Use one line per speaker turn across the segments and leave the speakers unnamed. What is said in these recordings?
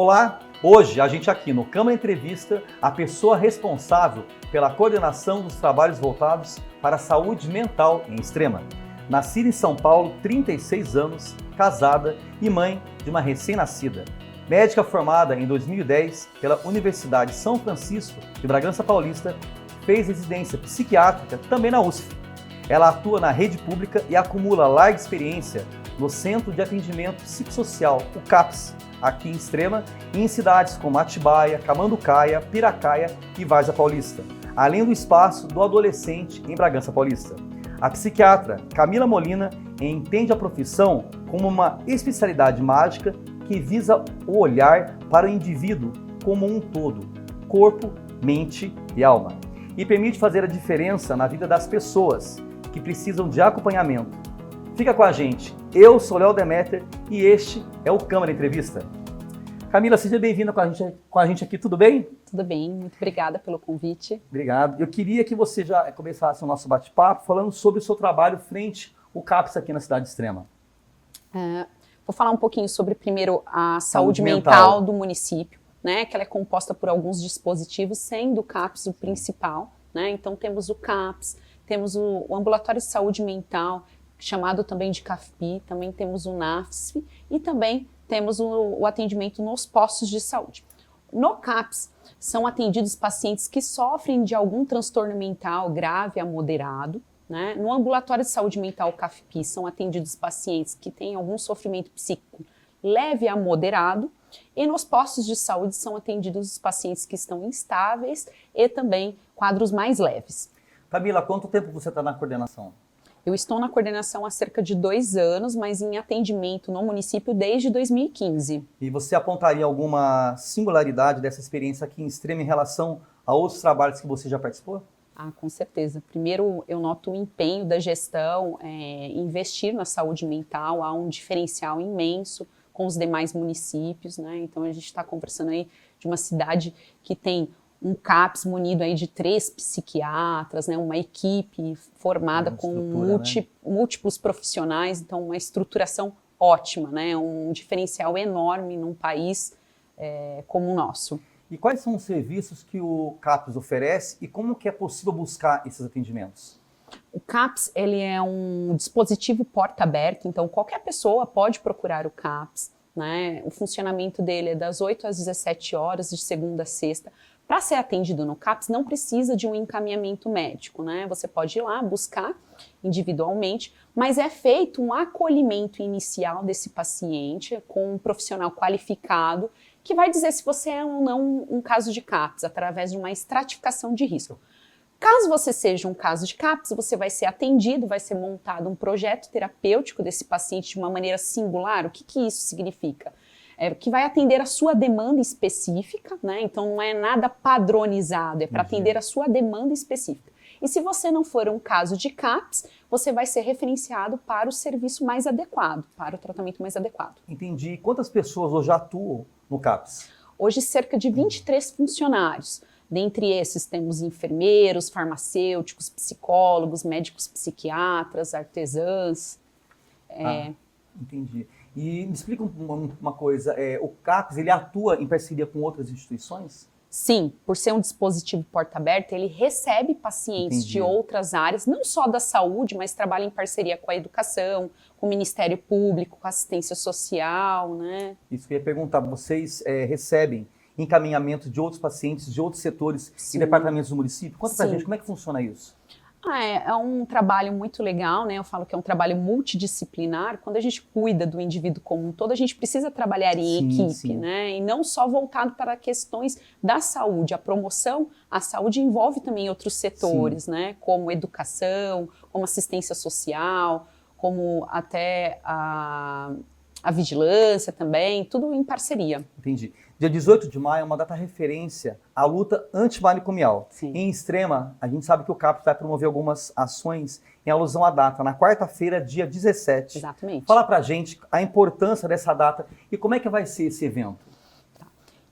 Olá! Hoje a gente aqui no Câmara entrevista a pessoa responsável pela coordenação dos trabalhos voltados para a saúde mental em Extrema. Nascida em São Paulo, 36 anos, casada e mãe de uma recém-nascida. Médica formada em 2010 pela Universidade São Francisco de Bragança Paulista, fez residência psiquiátrica também na USP. Ela atua na rede pública e acumula larga experiência no Centro de Atendimento Psicossocial, o CAPS, aqui em Extrema, e em cidades como Atibaia, Camanducaia, Piracaia e Várzea Paulista, além do espaço do adolescente em Bragança Paulista. A psiquiatra Camila Molina entende a profissão como uma especialidade mágica que visa o olhar para o indivíduo como um todo, corpo, mente e alma, e permite fazer a diferença na vida das pessoas que precisam de acompanhamento. Fica com a gente, eu sou Léo Demeter e este é o Câmara Entrevista. Camila, seja bem-vinda com a gente aqui, tudo bem?
Tudo bem, muito obrigada pelo convite.
Obrigado. Eu queria que você já começasse o nosso bate-papo falando sobre o seu trabalho frente ao CAPS aqui na cidade de Extrema.
Vou falar um pouquinho sobre, primeiro, a saúde mental do município, né, que ela é composta por alguns dispositivos, sendo o CAPS o principal, né? Então temos o CAPS, temos o Ambulatório de Saúde Mental, chamado também de CAFPI, também temos o NAFSP e também temos o atendimento nos postos de saúde. No CAPS, são atendidos pacientes que sofrem de algum transtorno mental grave a moderado, né? No Ambulatório de Saúde Mental, CAFPI, são atendidos pacientes que têm algum sofrimento psíquico leve a moderado, e nos postos de saúde são atendidos os pacientes que estão instáveis e também quadros mais leves.
Camila, há quanto tempo você está na coordenação?
Eu estou na coordenação há cerca de 2 anos, mas em atendimento no município desde 2015.
E você apontaria alguma singularidade dessa experiência aqui em Extrema em relação a outros trabalhos que você já participou?
Com certeza. Primeiro, eu noto o empenho da gestão em investir na saúde mental, há um diferencial imenso com os demais municípios, né? Então a gente está conversando aí de uma cidade que tem um CAPS munido aí de 3 psiquiatras, né, uma equipe formada com múltiplos profissionais, então uma estruturação ótima, né, um diferencial enorme num país como o nosso.
E quais são os serviços que o CAPS oferece e como que é possível buscar esses atendimentos?
O CAPS, ele é um dispositivo porta aberta, então qualquer pessoa pode procurar o CAPS, né, o funcionamento dele é das 8 às 17 horas, de segunda a sexta. Para ser atendido no CAPS, não precisa de um encaminhamento médico, né? Você pode ir lá buscar individualmente, mas é feito um acolhimento inicial desse paciente com um profissional qualificado que vai dizer se você é ou não um caso de CAPS, através de uma estratificação de risco. Caso você seja um caso de CAPS, você vai ser atendido, vai ser montado um projeto terapêutico desse paciente de uma maneira singular. O que isso significa? Que vai atender a sua demanda específica, né? Então não é nada padronizado, é para atender a sua demanda específica. E se você não for um caso de CAPS, você vai ser referenciado para o serviço mais adequado, para o tratamento mais adequado.
Entendi. Quantas pessoas hoje atuam no CAPS?
Hoje, cerca de 23 funcionários. Dentre esses, temos enfermeiros, farmacêuticos, psicólogos, médicos psiquiatras, artesãs.
Entendi. E me explica uma coisa, o CAPS, ele atua em parceria com outras instituições?
Sim, por ser um dispositivo porta aberta, ele recebe pacientes de outras áreas, não só da saúde, mas trabalha em parceria com a educação, com o Ministério Público, com a assistência social, né?
Isso que eu ia perguntar, vocês recebem encaminhamento de outros pacientes, de outros setores e departamentos do município? Conta pra gente, como é que funciona isso?
É um trabalho muito legal, né? Eu falo que é um trabalho multidisciplinar. Quando a gente cuida do indivíduo como um todo, a gente precisa trabalhar em equipe, né? E não só voltado para questões da saúde. A promoção à saúde envolve também outros setores, né? Como educação, como assistência social, como até a vigilância também, tudo em parceria.
Entendi. Dia 18 de maio é uma data referência à luta antimanicomial. Em Extrema, a gente sabe que o CAPS vai promover algumas ações em alusão à data, na quarta-feira, dia 17.
Exatamente.
Fala pra gente a importância dessa data e como é que vai ser esse evento.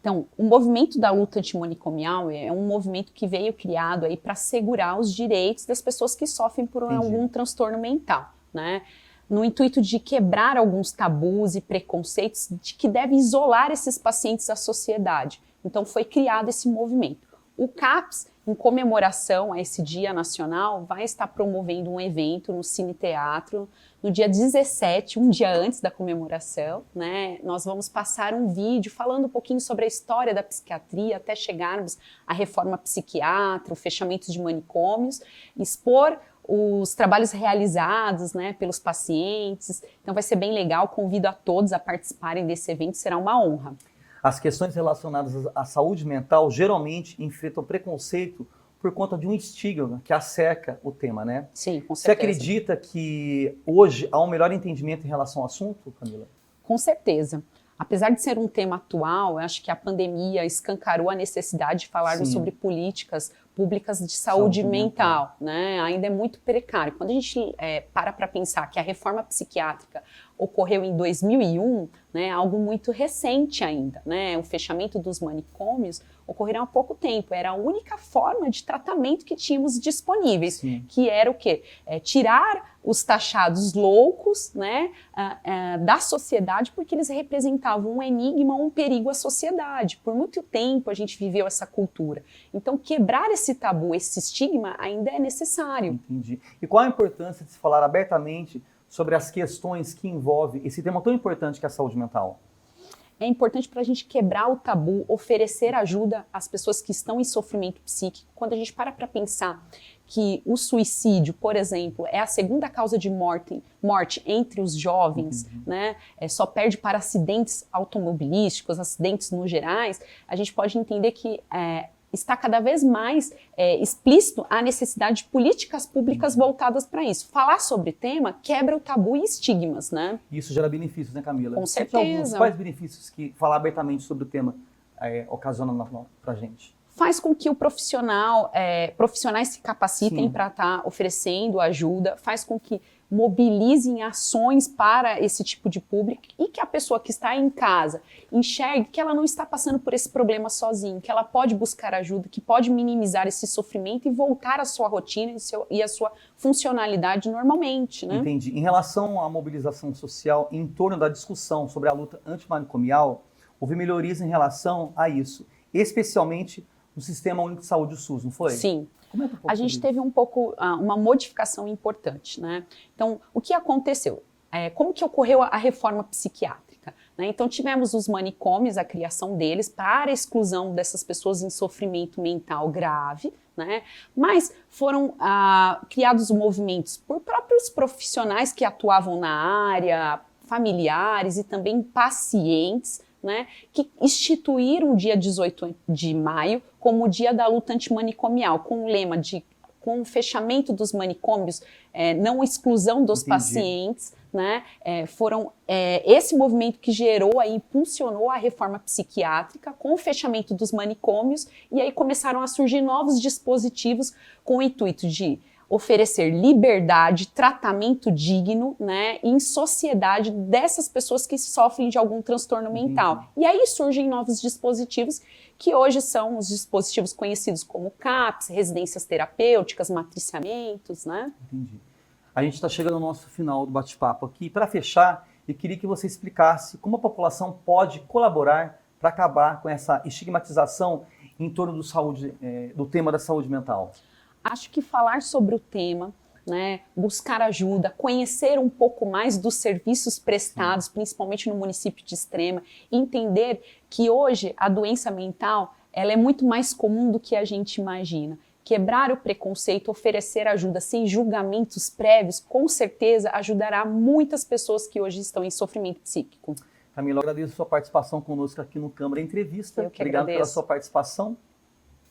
Então, o movimento da luta antimanicomial é um movimento que veio criado aí para assegurar os direitos das pessoas que sofrem por algum transtorno mental, né? no intuito de quebrar alguns tabus e preconceitos de que devem isolar esses pacientes da sociedade. Então foi criado esse movimento. O CAPS, em comemoração a esse Dia Nacional, vai estar promovendo um evento no Cine Teatro no dia 17, um dia antes da comemoração, né? Nós vamos passar um vídeo falando um pouquinho sobre a história da psiquiatria até chegarmos à reforma psiquiátrica, o fechamento de manicômios, expor os trabalhos realizados, né, pelos pacientes. Então vai ser bem legal, convido a todos a participarem desse evento, será uma honra.
As questões relacionadas à saúde mental geralmente enfrentam preconceito por conta de um estigma que acerca o tema, né?
Sim, com certeza.
Você acredita que hoje há um melhor entendimento em relação ao assunto, Camila?
Com certeza. Apesar de ser um tema atual, eu acho que a pandemia escancarou a necessidade de falarmos sobre políticas públicas de saúde mental, né? Ainda é muito precário. Quando a gente para pensar que a reforma psiquiátrica ocorreu em 2001, né, algo muito recente ainda, né? O fechamento dos manicômios ocorreu há pouco tempo. Era a única forma de tratamento que tínhamos disponíveis, que era o quê? Tirar os taxados loucos, né, da sociedade, porque eles representavam um enigma, um perigo à sociedade. Por muito tempo a gente viveu essa cultura. Então quebrar esse tabu, esse estigma ainda é necessário.
Entendi. E qual a importância de se falar abertamente sobre as questões que envolvem esse tema tão importante que é a saúde mental?
É importante para a gente quebrar o tabu, oferecer ajuda às pessoas que estão em sofrimento psíquico. Quando a gente para pensar que o suicídio, por exemplo, é a segunda causa de morte entre os jovens, né? Só perde para acidentes automobilísticos, acidentes no gerais, a gente pode entender que está cada vez mais explícito a necessidade de políticas públicas voltadas para isso. Falar sobre o tema quebra o tabu e estigmas, né?
Isso gera benefícios, né, Camila?
Com certeza.
Quais benefícios que falar abertamente sobre o tema ocasiona para a gente?
Faz com que o profissionais se capacitem para estar oferecendo ajuda, faz com que mobilizem ações para esse tipo de público e que a pessoa que está em casa enxergue que ela não está passando por esse problema sozinha, que ela pode buscar ajuda, que pode minimizar esse sofrimento e voltar à sua rotina e à sua funcionalidade normalmente, né?
Entendi. Em relação à mobilização social em torno da discussão sobre a luta antimanicomial, houve melhorias em relação a isso, especialmente no Sistema Único de Saúde, o SUS, não foi?
Sim. A gente teve uma modificação importante, né? Então, o que aconteceu? Como que ocorreu a reforma psiquiátrica? Né? Então, tivemos os manicômios, a criação deles para a exclusão dessas pessoas em sofrimento mental grave, né? Mas foram criados movimentos por próprios profissionais que atuavam na área, familiares e também pacientes, né, que instituíram o dia 18 de maio como o dia da luta antimanicomial, com o lema de com o fechamento dos manicômios, não exclusão dos pacientes, né, foram esse movimento que gerou e impulsionou a reforma psiquiátrica com o fechamento dos manicômios, e aí começaram a surgir novos dispositivos com o intuito de oferecer liberdade, tratamento digno, né, em sociedade dessas pessoas que sofrem de algum transtorno mental. E aí surgem novos dispositivos que hoje são os dispositivos conhecidos como CAPS, residências terapêuticas, matriciamentos, né?
Entendi. A gente está chegando ao nosso final do bate-papo aqui. Para fechar, eu queria que você explicasse como a população pode colaborar para acabar com essa estigmatização em torno do tema da saúde mental.
Acho que falar sobre o tema, né, buscar ajuda, conhecer um pouco mais dos serviços prestados, principalmente no município de Extrema, entender que hoje a doença mental ela é muito mais comum do que a gente imagina. Quebrar o preconceito, oferecer ajuda sem julgamentos prévios, com certeza ajudará muitas pessoas que hoje estão em sofrimento psíquico.
Camila, eu agradeço a sua participação conosco aqui no Câmara Entrevista.
Eu que
Obrigado
agradeço.
pela sua participação.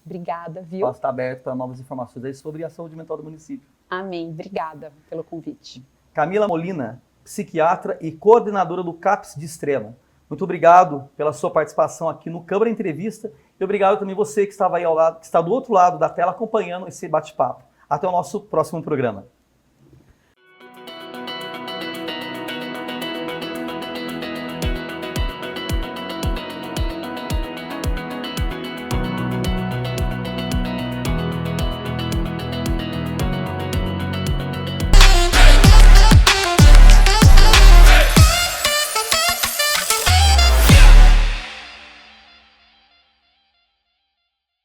Obrigada,
O
viu?
espaço está aberto para novas informações aí sobre a saúde mental do município.
Amém. Obrigada pelo convite.
Camila Molina, psiquiatra e coordenadora do CAPS de Extrema. Muito obrigado pela sua participação aqui no Câmara Entrevista e obrigado também você que estava aí ao lado, que está do outro lado da tela acompanhando esse bate-papo. Até o nosso próximo programa.